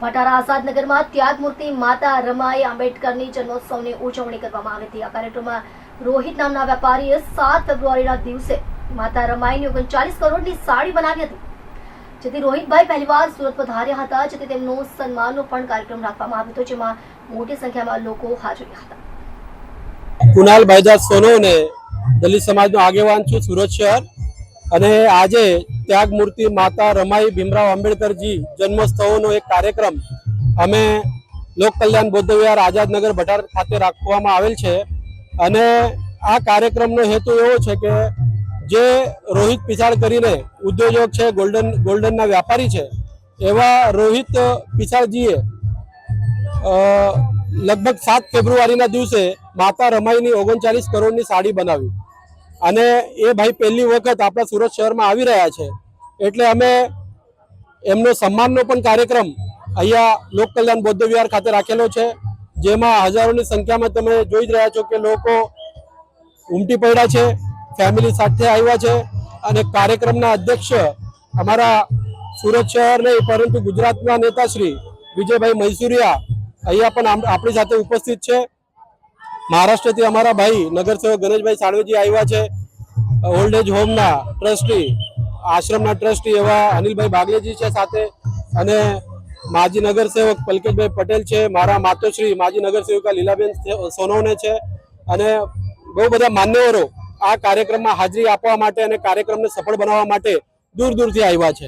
ભટારા આઝાદનગરમાં ત્યાગમૂર્તિ માતા રમાઈ આંબેડકરની જન્મોત્સવની ઉજવણી કરવામાં આવી હતી। આ કાર્યક્રમમાં રોહિત નામના વેપારીએ 7 ફેબ્રુઆરીના દિવસે માતા રમાઈની 39 કરોડની સાડી બનાવી હતી, જેથી રોહિતભાઈ પહેલીવાર સુરત પધાર્યા હતા, જેથી તેમનો સન્માનનો પણ કાર્યક્રમ રાખવામાં આવ્યો હતો, જેમાં મોટી સંખ્યામાં લોકો હાજર હતા। કુનાલ ભાઈદાસ સોનોને દલિત સમાજનો આગેવાન છું સુરત શહેર, અને આજે ત્યાગમૂર્તિ માતા રમાઈ ભીમરાવ આંબેડકરજી જન્મોત્સવનો એક કાર્યક્રમ અમે લોક કલ્યાણ બૌદ્ધ વિહાર આઝાદનગર ભટારા ખાતે રાખવામાં આવેલ છે। અને આ કાર્યક્રમનો હેતુ એવો છે કે જે રોહિત પિછાડ કરીને ઉદ્યોજક છે, ગોલ્ડનના વ્યાપારી છે, એવા રોહિત પિછાડજીએ લગભગ 7 ફેબ્રુઆરીના દિવસે માતા રમાઈની 39 કરોડની સાડી બનાવી, અને એ ભાઈ પહેલી વખત આપણા સુરત શહેરમાં આવી રહ્યા છે, એટલે અમે એમનો સન્માનનો પણ કાર્યક્રમ અહીંયા લોક કલ્યાણ બૌદ્ધ વિહાર ખાતે રાખેલો છે, જેમાં હજારોની સંખ્યામાં તમે જોઈ જ રહ્યા છો કે લોકો ઉમટી પડ્યા છે, ફેમિલી સાથે આવ્યા છે। અને કાર્યક્રમના અધ્યક્ષ અમારા સુરત શહેર નહીં પરંતુ ગુજરાતના નેતા શ્રી વિજયભાઈ મૈસુરિયા અહીંયા પણ આપણી સાથે ઉપસ્થિત છે। મહારાષ્ટ્રથી અમારા ભાઈ નગરસેવક ગણેશભાઈ સાળવેજી આવ્યા છે, ઓલ્ડ એજ હોમના ટ્રસ્ટી, આશ્રમના ટ્રસ્ટી એવા અનિલભાઈ બાગલેજી છે સાથે, અને માજી નગરસેવક પલકેશભાઈ પટેલ છે, મારા માતોશ્રી માજી નગરસેવિકા લીલાબેન સોનોને છે, અને બહુ બધા માન્યવરો આ કાર્યક્રમમાં હાજરી આપવા માટે અને કાર્યક્રમને સફળ બનાવવા માટે દૂર દૂરથી આવ્યા છે।